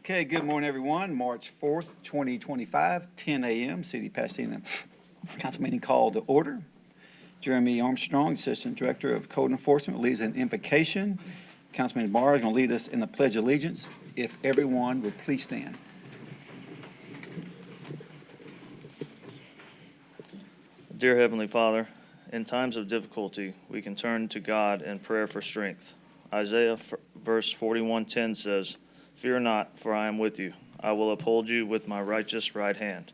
Okay, good morning, everyone. March 4th, 2025, 10 a.m., City of Pasadena Council meeting called to order. Jeremy Armstrong, Assistant Director of Code Enforcement, leads an invocation. Councilman Barr is going to lead us in the Pledge of Allegiance. If everyone would please stand. Dear Heavenly Father, in times of difficulty, we can turn to God in prayer for strength. Isaiah verse 41:10 says, "Fear not, for I am with you. I will uphold you with my righteous right hand."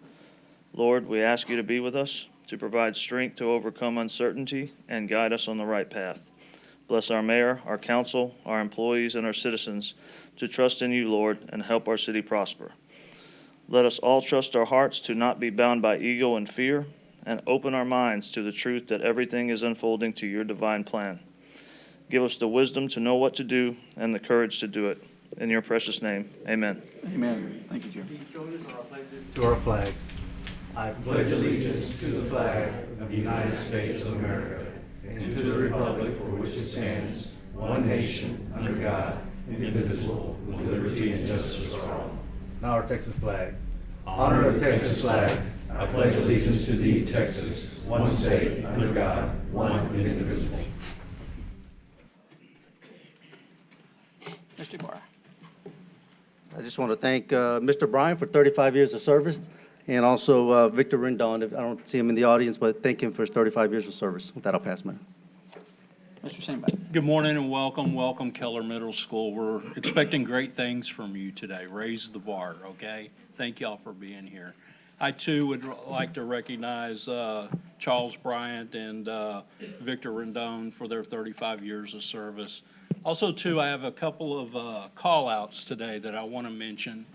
Lord, we ask you to be with us, to provide strength to overcome uncertainty and guide us on the right path. Bless our mayor, our council, our employees, and our citizens to trust in you, Lord, and help our city prosper. Let us all trust our hearts to not be bound by ego and fear, and open our minds to the truth that everything is unfolding to your divine plan. Give us the wisdom to know what to do and the courage to do it. In your precious name, amen. Amen. Thank you, Jim. Join us in our pledges to our flags. I pledge allegiance to the flag of the United States of America and to the republic for which it stands, one nation, under God, indivisible, with liberty and justice for all. Now our Texas flag. Honor the Texas flag. I pledge allegiance to thee, Texas, one state, under God, one and indivisible. Mr. Barr. I just want to thank Mr. Bryan for 35 years of service, and also Victor Rendon. I don't see him in the audience, but thank him for his 35 years of service. With that, I'll pass, man. Mr. Sandback. Good morning and welcome Keller Middle School. We're expecting great things from you today. Raise the bar, okay? Thank y'all for being here. I too would like to recognize Charles Bryant and Victor Rendon for their 35 years of service. Also too, I have a couple of call outs today that I want to mention.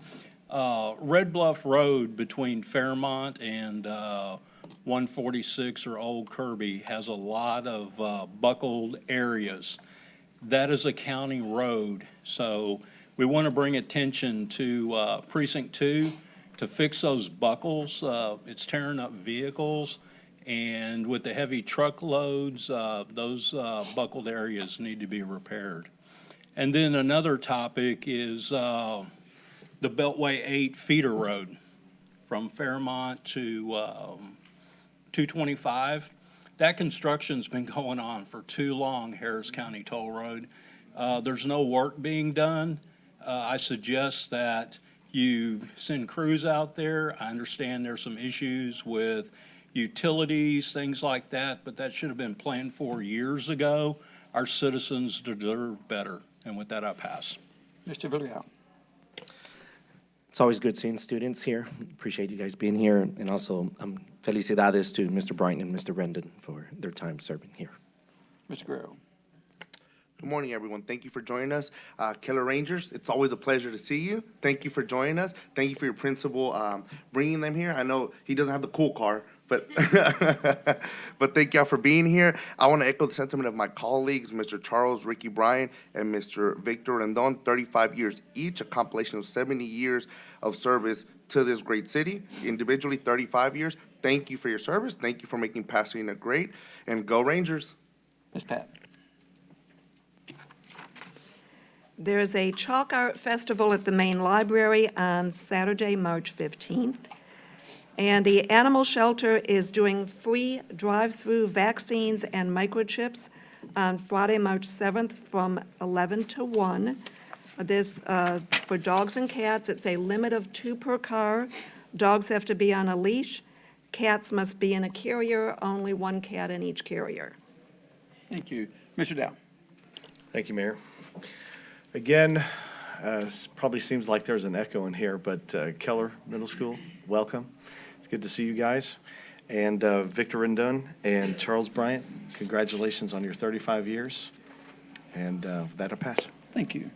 Red Bluff Road between Fairmont and 146 or Old Kirby has a lot of buckled areas. That is a county road, so we want to bring attention to Precinct 2 to fix those buckles. It's tearing up vehicles, and with the heavy truckloads, those buckled areas need to be repaired. And then another topic is the Beltway 8 feeder road from Fairmont to 225. That construction's been going on for too long, Harris County Toll Road. There's no work being done. I suggest that you send crews out there. I understand there's some issues with utilities, things like that, but that should have been planned for years ago. Our citizens deserve better. And with that, I pass. Mr. Villarreal. It's always good seeing students here. Appreciate you guys being here. And also, felicidades to Mr. Bryant and Mr. Rendon for their time serving here. Mr. Guerrero. Good morning, everyone. Thank you for joining us. Keller Rangers, it's always a pleasure to see you. Thank you for joining us. Thank you for your principal bringing them here. I know he doesn't have the cool car, but but thank y'all for being here. I want to echo the sentiment of my colleagues, Mr. Charles Ricky Bryan and Mr. Victor Rendon, 35 years each, a compilation of 70 years of service to this great city. Individually, 35 years. Thank you for your service. Thank you for making Pasadena great. And go Rangers. Ms. Pat. There's a chalk art festival at the main library on Saturday, March 15th. And the animal shelter is doing free drive-through vaccines and microchips on Friday, March 7th from 11 to 1. This, for dogs and cats, it's a limit of 2 per car. Dogs have to be on a leash. Cats must be in a carrier, only 1 cat in each carrier. Thank you. Mr. Dow. Thank you, Mayor. Again, it probably seems like there's an echo in here, but Keller Middle School, welcome. It's good to see you guys. And Victor Rendon and Charles Bryant, congratulations on your 35 years. And that'll pass. Thank you.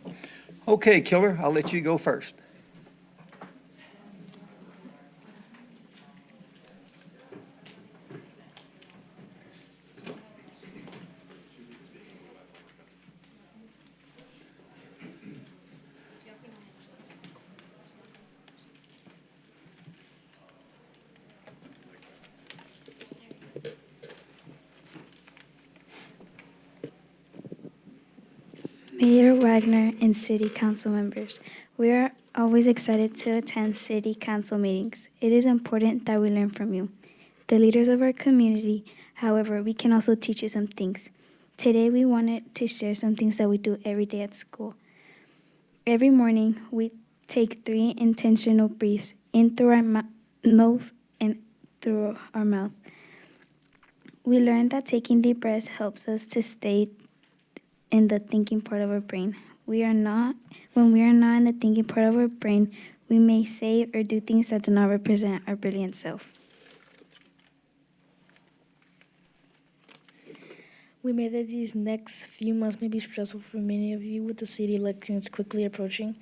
Okay, Killer, I'll let you go first. Mayor Wagner, and City Council members. We are always excited to attend City Council meetings. It is important that we learn from you, the leaders of our community. However, we can also teach you some things. Today, we wanted to share some things that we do every day at school. Every morning, we take 3 intentional breaths in through our nose and through our mouth. We learned that taking deep breaths helps us to stay in the thinking part of our brain. When we are not in the thinking part of our brain, we may say or do things that do not represent our brilliant self. We made that these next few months may be stressful for many of you with the city elections quickly approaching.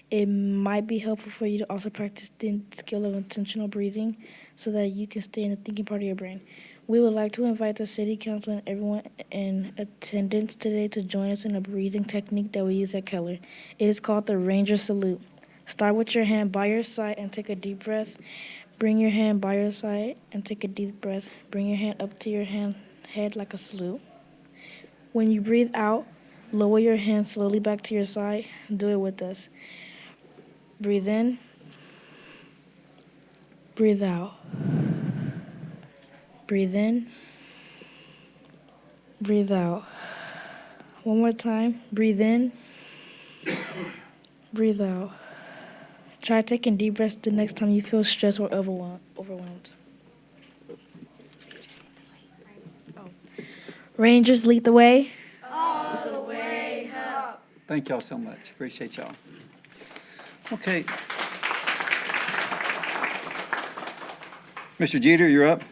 It might be helpful for you to also practice the skill of intentional breathing so that you can stay in the thinking part of your brain. We would like to invite the City Council and everyone in attendance today to join us in a breathing technique that we use at Keller. It is called the Ranger Salute. Start with your hand by your side and take a deep breath. Bring your hand by your side and take a deep breath. Bring your hand up to your head like a salute. When you breathe out, lower your hand slowly back to your side. Do it with us. Breathe in. Breathe out. Breathe in. Breathe out. One more time. Breathe in. Breathe out. Try taking deep breaths the next time you feel stressed or overwhelmed. Rangers, lead the way. Thank y'all so much. Appreciate y'all. Okay. Mr. Jeter, you're up.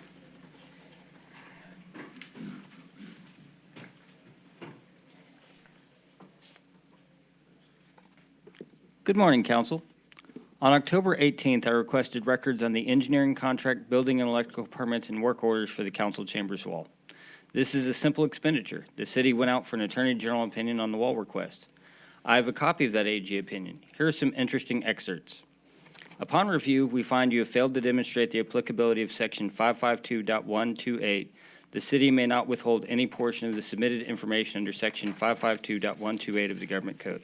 Good morning, Council. On October 18th, I requested records on the engineering contract, building and electrical permits, and work orders for the council chambers wall. This is a simple expenditure. The city went out for an Attorney General opinion on the wall request. I have a copy of that AG opinion. Here are some interesting excerpts. Upon review, we find you have failed to demonstrate the applicability of Section 552.128. The city may not withhold any portion of the submitted information under Section 552.128 of the Government Code.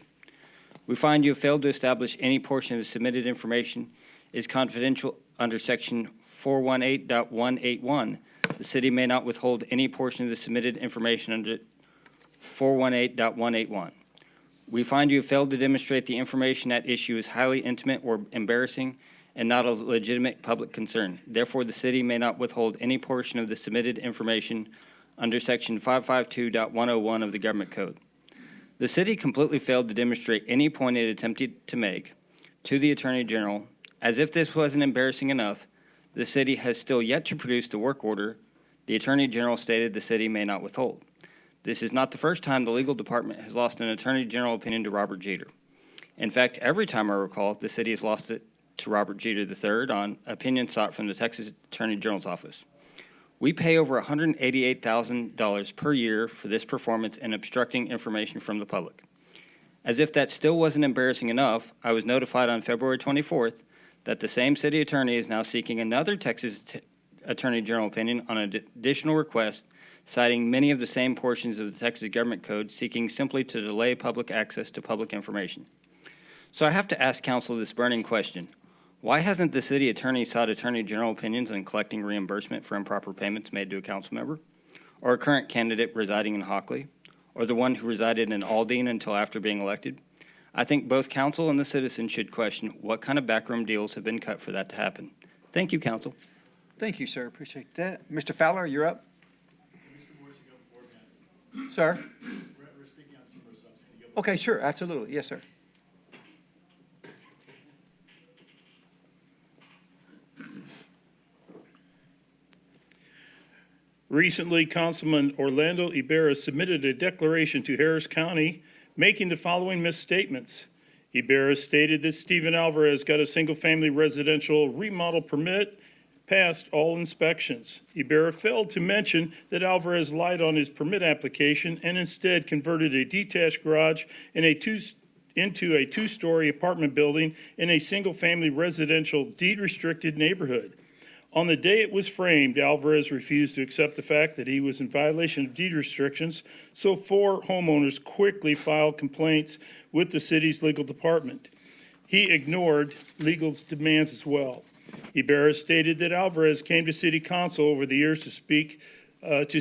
We find you have failed to establish any portion of the submitted information is confidential under Section 418.181. The city may not withhold any portion of the submitted information under 418.181. We find you have failed to demonstrate the information at issue is highly intimate or embarrassing and not a legitimate public concern. Therefore, the city may not withhold any portion of the submitted information under Section 552.101 of the Government Code. The city completely failed to demonstrate any point it attempted to make to the Attorney General. As if this wasn't embarrassing enough, the city has still yet to produce the work order the Attorney General stated the city may not withhold. This is not the first time the legal department has lost an Attorney General opinion to Robert Jeter. In fact, every time I recall, the city has lost it to Robert Jeter III on opinion sought from the Texas Attorney General's office. We pay over $188,000 per year for this performance in obstructing information from the public. As if that still wasn't embarrassing enough, I was notified on February 24th that the same city attorney is now seeking another Texas Attorney General opinion on an additional request, citing many of the same portions of the Texas Government Code, seeking simply to delay public access to public information. So I have to ask Council this burning question. Why hasn't the city attorney sought Attorney General opinions on collecting reimbursement for improper payments made to a council member, or a current candidate residing in Hockley, or the one who resided in Aldine until after being elected? I think both council and the citizens should question what kind of backroom deals have been cut for that to happen. Thank you, Council. Thank you, sir. Appreciate that. Mr. Fowler, you're up. Sir? Okay, sure. Absolutely. Yes, sir. Recently, Councilman Orlando Ibarra submitted a declaration to Harris County making the following misstatements. Ibarra stated that Stephen Alvarez got a single-family residential remodel permit, passed all inspections. Ibarra failed to mention that Alvarez lied on his permit application and instead converted a detached garage into a two-story apartment building in a single-family residential deed-restricted neighborhood. On the day it was framed, Alvarez refused to accept the fact that he was in violation of deed restrictions, so 4 homeowners quickly filed complaints with the city's legal department. He ignored legal demands as well. Ibarra stated that Alvarez came to city council over the years to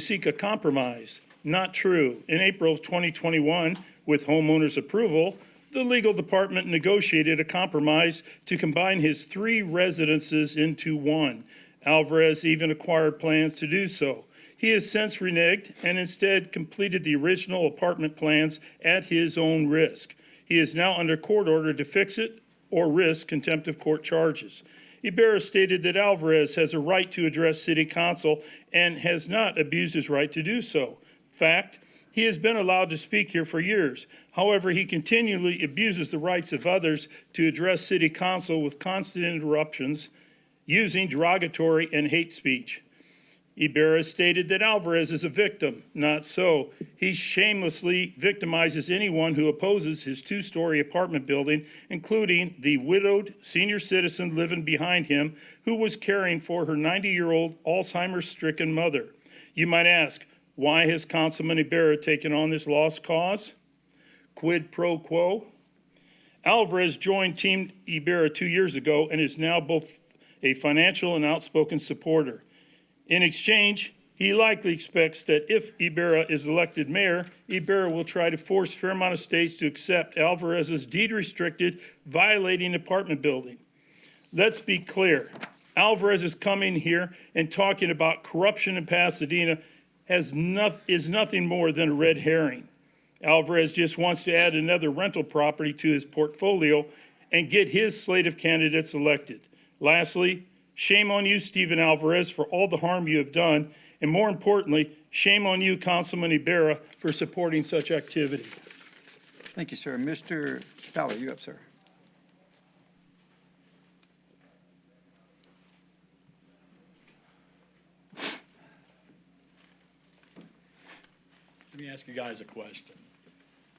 seek a compromise. Not true. In April of 2021, with homeowners' approval, the legal department negotiated a compromise to combine his 3 residences into one. Alvarez even acquired plans to do so. He has since reneged and instead completed the original apartment plans at his own risk. He is now under court order to fix it or risk contempt of court charges. Ibarra stated that Alvarez has a right to address city council and has not abused his right to do so. Fact, he has been allowed to speak here for years. However, he continually abuses the rights of others to address city council with constant interruptions, using derogatory and hate speech. Ibarra stated that Alvarez is a victim. Not so. He shamelessly victimizes anyone who opposes his 2-story apartment building, including the widowed senior citizen living behind him who was caring for her 90-year-old Alzheimer's-stricken mother. You might ask, why has Councilman Ibarra taken on this lost cause? Quid pro quo? Alvarez joined Team Ibarra 2 years ago and is now both a financial and outspoken supporter. In exchange, he likely expects that if Ibarra is elected mayor, Ibarra will try to force Fairmont Estates to accept Alvarez's deed-restricted, violating apartment building. Let's be clear. Alvarez is coming here and talking about corruption in Pasadena is nothing more than a red herring. Alvarez just wants to add another rental property to his portfolio and get his slate of candidates elected. Lastly, shame on you, Stephen Alvarez, for all the harm you have done, and more importantly, shame on you, Councilman Ibarra, for supporting such activity. Thank you, sir. Mr. Fowler, you up, sir. Let me ask you guys a question.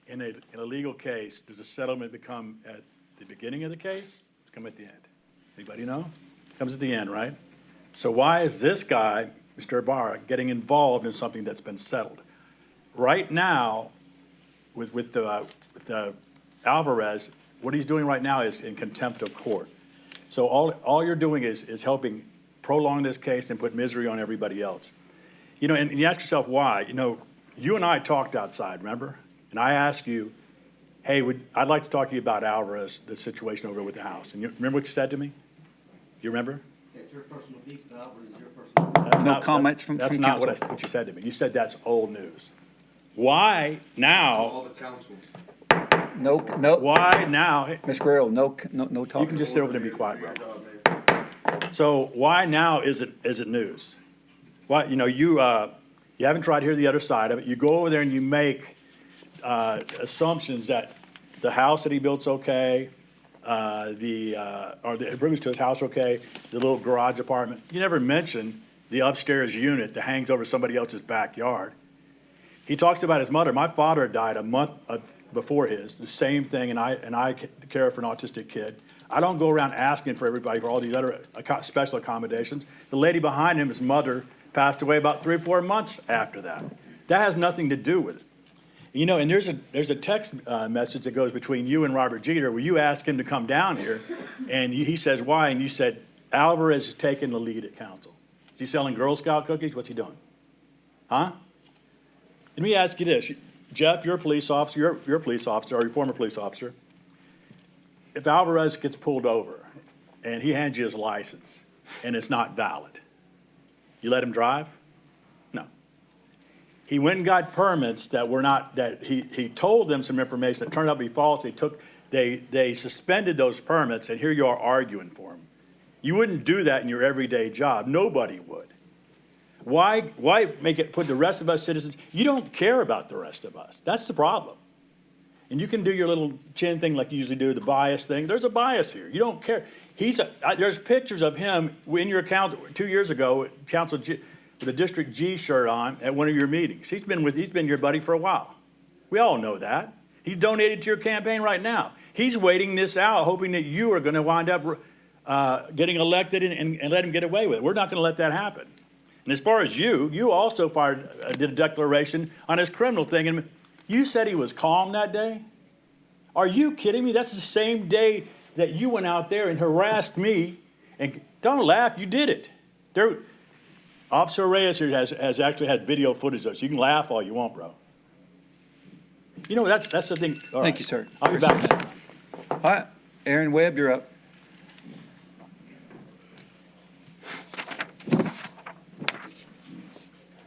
In a legal case, does a settlement become at the beginning of the case? Or come at the end? Anybody know? Comes at the end, right? So why is this guy, Mr. Ibarra, getting involved in something that's been settled? Right now, with the Alvarez, what he's doing right now is in contempt of court. So all you're doing is helping prolong this case and put misery on everybody else. You know, and you ask yourself why. You know, you and I talked outside, remember? And I asked you, hey, I'd like to talk to you about Alvarez, the situation over with the house. And you remember what you said to me? You remember? It's your personal beef, Alvarez is your personal beef. No comments from That's from not council. what you said to me. You said that's old news. Why now? All the council. No. Why now? Ms. Guerrero, no talking. You can just sit over there and be quiet, bro. So why now is it news? Why, you know, you haven't tried to hear the other side of it. You go over there and you make assumptions that the house that he built's okay, or the improvements to his house okay, the little garage apartment. You never mention the upstairs unit that hangs over somebody else's backyard. He talks about his mother. My father died a month before his, the same thing, and I care for an autistic kid. I don't go around asking for everybody for all these other special accommodations. The lady behind him, his mother, passed away about 3 or 4 months after that. That has nothing to do with it. You know, and there's a text message that goes between you and Robert Jeter where you ask him to come down here, and he says why, and you said Alvarez is taking the lead at council. Is he selling Girl Scout cookies? What's he doing? Huh? Let me ask you this, Jeff. You're a police officer. You're a police officer, or you're a former police officer. If Alvarez gets pulled over, and he hands you his license, and it's not valid, you let him drive? No. He went and got permits that were not, that he told them some information that turned out to be false. They suspended those permits, and here you are arguing for him. You wouldn't do that in your everyday job. Nobody would. Why put the rest of us citizens? You don't care about the rest of us. That's the problem. And you can do your little chin thing like you usually do, the bias thing. There's a bias here. You don't care. There's pictures of him in your account 2 years ago, Council G, with a District G shirt on at one of your meetings. He's been your buddy for a while. We all know that. He's donated to your campaign right now. He's waiting this out, hoping that you are going to wind up getting elected and let him get away with it. We're not going to let that happen. And as far as you also did a declaration on his criminal thing, and you said he was calm that day? Are you kidding me? That's the same day that you went out there and harassed me. And don't laugh, you did it. Officer Reyes here has actually had video footage of it, so you can laugh all you want, bro. You know, that's the thing. All Thank right. you, sir. I'll be back. All right, Aaron Webb, you're up.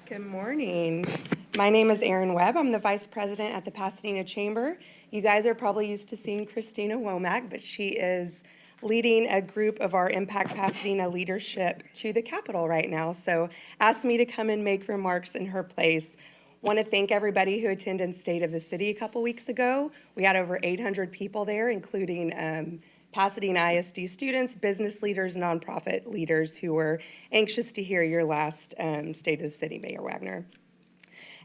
Good morning. My name is Erin Webb. I'm the Vice President at the Pasadena Chamber. You guys are probably used to seeing Christina Womack, but she is leading a group of our Impact Pasadena leadership to the Capitol right now. So asked me to come and make remarks in her place. Want to thank everybody who attended State of the City a couple weeks ago. We had over 800 people there, including Pasadena ISD students, business leaders, nonprofit leaders who were anxious to hear your last State of the City, Mayor Wagner.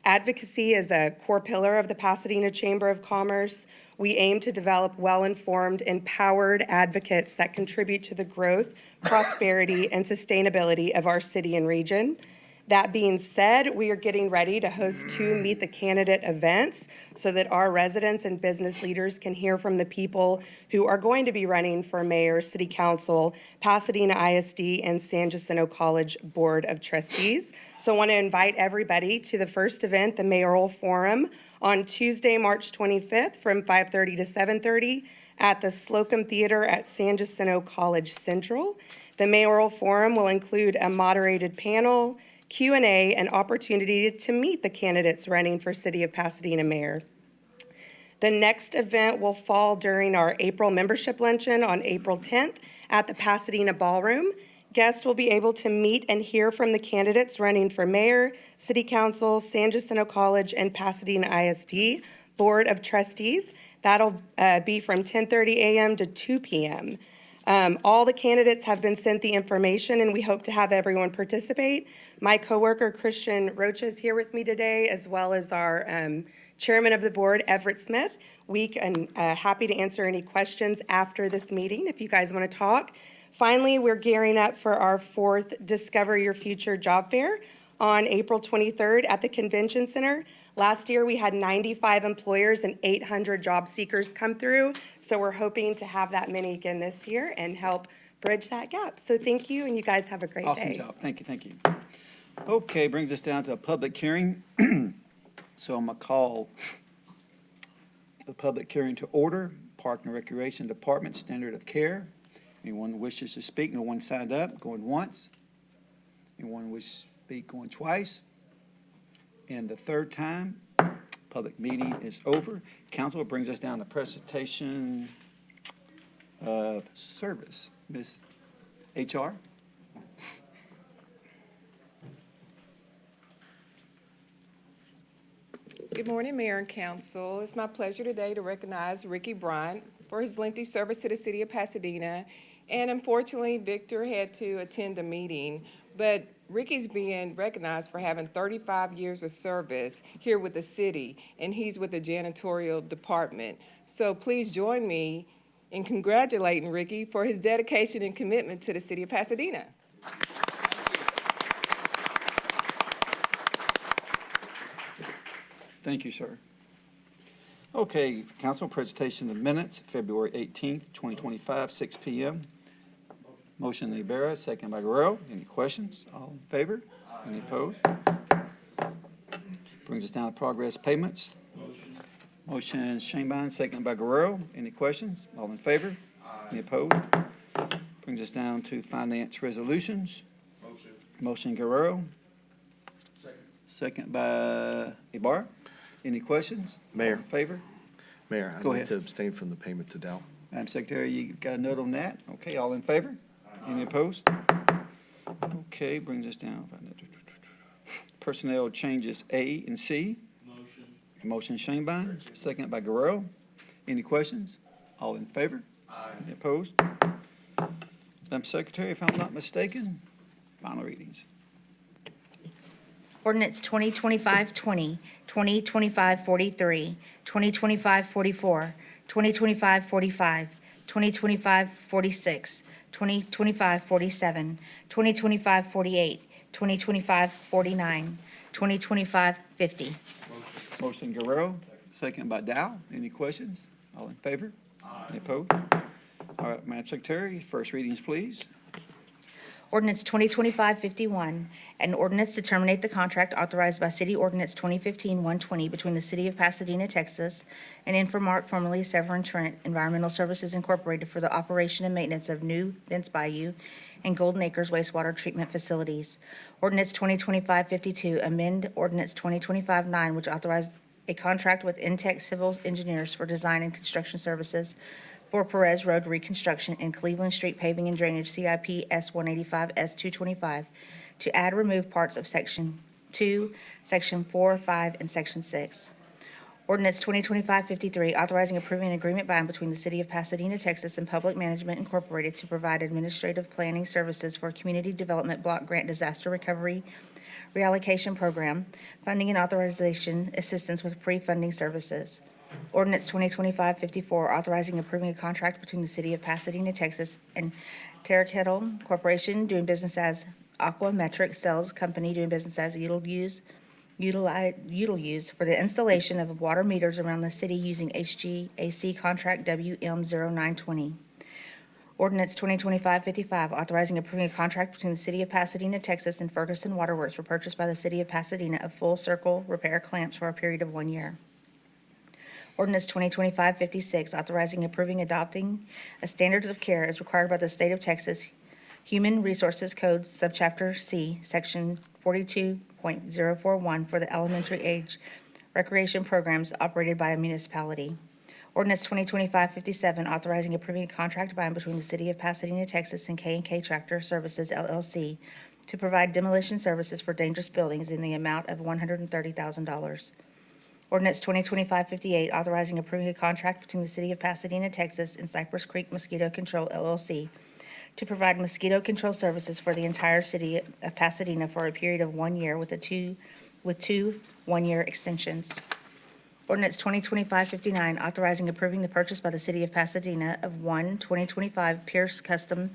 Advocacy is a core pillar of the Pasadena Chamber of Commerce. We aim to develop well-informed, empowered advocates that contribute to the growth, prosperity, and sustainability of our city and region. That being said, we are getting ready to host 2 Meet the Candidate events so that our residents and business leaders can hear from the people who are going to be running for mayor, city council, Pasadena ISD, and San Jacinto College Board of Trustees. So I want to invite everybody to the first event, the Mayoral Forum, on Tuesday, March 25th from 5:30 to 7:30 at the Slocum Theater at San Jacinto College Central. The Mayoral Forum will include a moderated panel, Q&A, and opportunity to meet the candidates running for City of Pasadena Mayor. The next event will fall during our April membership luncheon on April 10th at the Pasadena Ballroom. Guests will be able to meet and hear from the candidates running for mayor, city council, San Jacinto College, and Pasadena ISD Board of Trustees. That'll be from 10:30 a.m. to 2 p.m. All the candidates have been sent the information, and we hope to have everyone participate. My coworker, Christian Rocha, is here with me today, as well as our chairman of the board, Everett Smith. We can happy to answer any questions after this meeting if you guys want to talk. Finally, we're gearing up for our 4th Discover Your Future Job Fair on April 23rd at the Convention Center. Last year, we had 95 employers and 800 job seekers come through. So we're hoping to have that many again this year and help bridge that gap. So thank you, and you guys have a great day. Awesome job. Thank you, thank you. Okay, brings us down to a public hearing. So I'm going to call the public hearing to order. Park and Recreation Department Standard of Care. Anyone wishes to speak? No one signed up. Going once. Anyone wish to speak? Going twice. And the third time, public meeting is over. Council brings us down to presentation of service. Ms. HR. Good morning, Mayor and Council. It's my pleasure today to recognize Ricky Bryant for his lengthy service to the City of Pasadena. And unfortunately, Victor had to attend a meeting, but Ricky's being recognized for having 35 years of service here with the city, and he's with the janitorial department. So please join me in congratulating Ricky for his dedication and commitment to the City of Pasadena. Thank you, sir. Okay, council presentation of minutes, February 18th, 2025, 6 p.m. Motion Ibarra, second by Guerrero. Any questions? All in favor? Any opposed? Brings us down to progress payments. Motion Shanebine, second by Guerrero. Any questions? All in favor? Any opposed? Brings us down to finance resolutions. Motion Guerrero. Second by Ibarra. Any questions? Mayor. All in favor? Mayor, I'd Go like ahead. to abstain from the payment to Dow. Madam Secretary, you got a note on that? Okay, all in favor? Any opposed? Okay, brings us down. Personnel changes A and C. Motion Shanebine, second by Guerrero. Any questions? All in favor? Any opposed? Madam Secretary, if I'm not mistaken, final readings. Ordinance 2025-20, 2025-43, 2025-44, 2025-45, 2025-46, 2025-47, 2025-48, 2025-49, 2025-50. Motion Guerrero, second by Dow. Any questions? All in favor? Any opposed? All right, Madam Secretary, first readings, please. Ordinance 2025-51, an ordinance to terminate the contract authorized by City Ordinance 2015-120 between the City of Pasadena, Texas, and Infomark, formerly Severn Trent Environmental Services Incorporated, for the operation and maintenance of new Vince Bayou and Golden Acres wastewater treatment facilities. Ordinance 2025-52, amend Ordinance 2025-9, which authorized a contract with Intech Civil Engineers for design and construction services for Perez Road reconstruction and Cleveland Street paving and drainage, CIP S-185, S-225, to add or remove parts of Section 2, Section 4, 5, and Section 6. Ordinance 2025-53, authorizing approving an agreement by and between the City of Pasadena, Texas, and Public Management Incorporated to provide administrative planning services for a Community Development Block Grant Disaster Recovery Reallocation Program, funding and authorization assistance with pre-funding services. Ordinance 2025-54, authorizing approving a contract between the City of Pasadena, Texas, and Terra Corporation, doing business as Aqua Metric Sales Company, doing business as Utilize for the installation of water meters around the city using HGAC contract WM0920. Ordinance 2025-55, authorizing approving a contract between the City of Pasadena, Texas, and Ferguson Waterworks for purchase by the City of Pasadena of full circle repair clamps for a period of 1 year. Ordinance 2025-56, authorizing approving adopting a standards of care as required by the State of Texas Human Resources Code, Subchapter C, Section 42.041 for the elementary age recreation programs operated by a municipality. Ordinance 2025-57, authorizing approving a contract by and between the City of Pasadena, Texas, and K&K Tractor Services, LLC, to provide demolition services for dangerous buildings in the amount of $130,000. Ordinance 2025-58, authorizing approving a contract between the City of Pasadena, Texas, and Cypress Creek Mosquito Control, LLC, to provide mosquito control services for the entire City of Pasadena for a period of 1 year with two 1-year extensions. Ordinance 2025-59, authorizing approving the purchase by the City of Pasadena of one 2025 Pierce Custom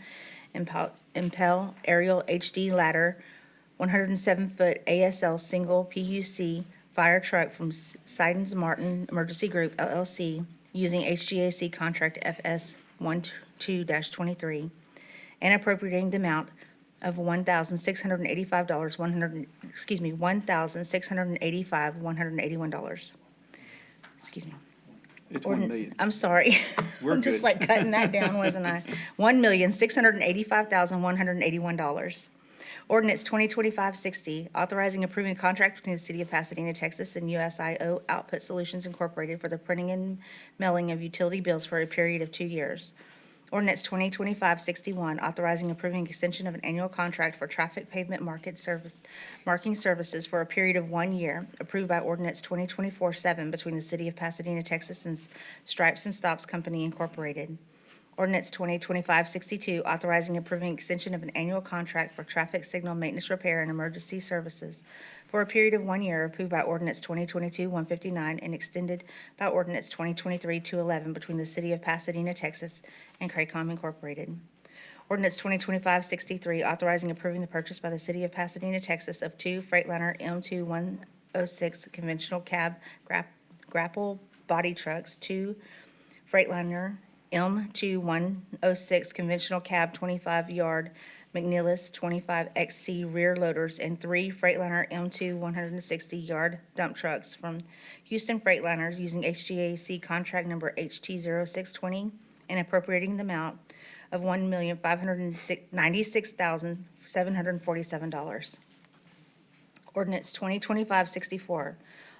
Impel Aerial HD Ladder 107-foot ASL single PUC fire truck from Sidens Martin Emergency Group, LLC, using HGAC contract FS 12-23, and appropriating the amount of $1,685,181. Excuse me. It's 1 million. I'm sorry. We're I'm just good. like cutting that down, wasn't I? $1,685,181. Ordinance 2025-60, authorizing approving a contract between the City of Pasadena, Texas, and USIO Output Solutions Incorporated for the printing and mailing of utility bills for a period of 2 years. Ordinance 2025-61, authorizing approving extension of an annual contract for traffic pavement marking services for a period of 1 year, approved by Ordinance 2024-7 between the City of Pasadena, Texas, and Stripes and Stops Company Incorporated. Ordinance 2025-62, authorizing approving extension of an annual contract for traffic signal maintenance repair and emergency services for a period of 1 year, approved by Ordinance 2022-159 and extended by Ordinance 2023-211 between the City of Pasadena, Texas, and Craycom Incorporated. Ordinance 2025-63, authorizing approving the purchase by the City of Pasadena, Texas, of two Freightliner M2106 conventional cab grapple body trucks, two Freightliner M2106 conventional cab 25-yard McNeilus 25XC rear loaders, and three Freightliner M2 160-yard dump trucks from Houston Freightliners using HGAC contract number HT0620 and appropriating the amount of $1,596,747. Ordinance 2025-64,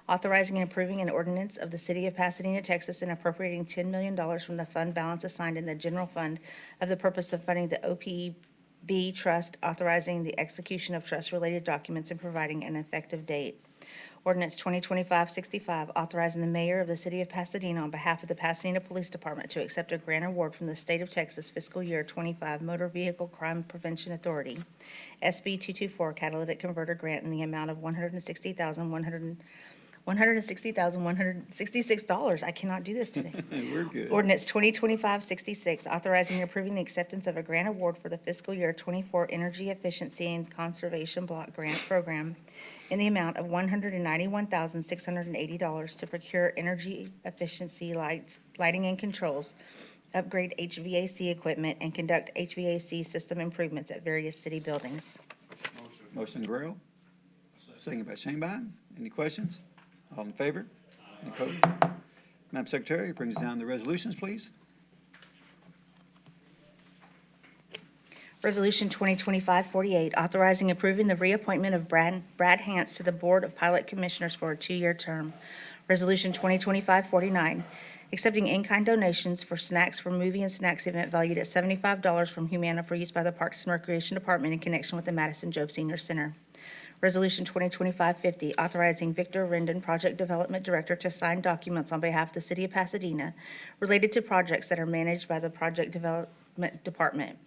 authorizing and approving an ordinance of the City of Pasadena, Texas, and appropriating $10 million from the fund balance assigned in the general fund of the purpose of funding the OPB trust, authorizing the execution of trust-related documents and providing an effective date. Ordinance 2025-65, authorizing the mayor of the City of Pasadena on behalf of the Pasadena Police Department to accept a grant award from the State of Texas Fiscal Year 25 Motor Vehicle Crime Prevention Authority, SB 224 Catalytic Converter Grant, in the amount of $160,166. I cannot do this today. We're good. Ordinance 2025-66, authorizing and approving the acceptance of a grant award for the fiscal year 24 Energy Efficiency and Conservation Block Grant Program in the amount of $191,680 to procure energy efficiency lighting and controls, upgrade HVAC equipment, and conduct HVAC system improvements at various city buildings. Motion Guerrero, second by Shanebine. Any questions? All in favor? Any opposed? Madam Secretary, brings down the resolutions, please. Resolution 2025-48, authorizing and approving the reappointment of Brad Hance to the Board of Pilot Commissioners for a 2-year term. Resolution 2025-49, accepting in-kind donations for snacks for movie and snacks event valued at $75 from Humana for use by the Parks and Recreation Department in connection with the Madison Jobe Senior Center. Resolution 2025-50, authorizing Victor Rendon, Project Development Director, to sign documents on behalf of the City of Pasadena related to projects that are managed by the Project Development Department.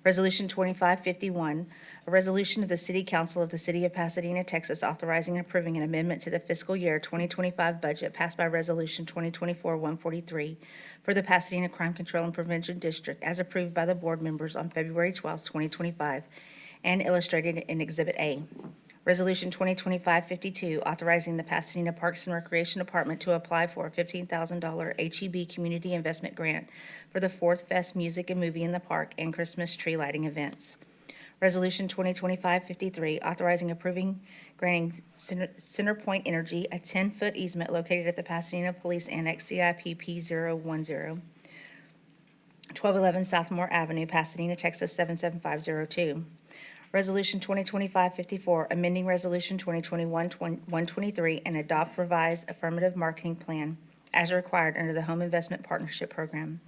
Resolution 2551, a resolution of the City Council of the City of Pasadena, Texas, authorizing and approving an amendment to the fiscal year 2025 budget passed by Resolution 2024-143 for the Pasadena Crime Control and Prevention District as approved by the board members on February 12, 2025, and illustrated in Exhibit A. Resolution 2025-52, authorizing the Pasadena Parks and Recreation Department to apply for a $15,000 HEB Community Investment Grant for the Fourth Fest Music and Movie in the Park and Christmas tree lighting events. Resolution 2025-53, authorizing approving granting CenterPoint Energy a 10-foot easement located at the Pasadena Police Annex CIP P010, 1211 Southmore Avenue, Pasadena, Texas 77502. Resolution 2025-54, amending Resolution 2021-123 and adopt revised affirmative marketing plan as required under the Home Investment Partnership Program.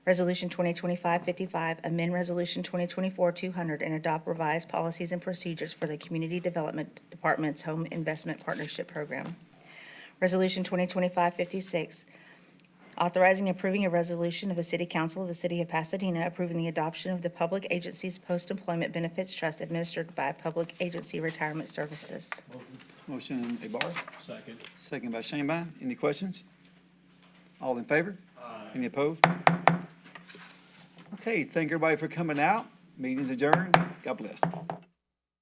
Resolution 2025-55, amend Resolution 2024-200 and adopt revised policies and procedures for the Community Development Department's Home Investment Partnership Program. Resolution 2025-56, authorizing and approving a resolution of the City Council of the City of Pasadena approving the adoption of the Public Agencies Post-Employment Benefits Trust administered by Public Agency Retirement Services. Motion Ibarra, Second. second by Shanebine. Any questions? All in favor? Any opposed? Okay, thank everybody for coming out. Meeting's adjourned. God bless.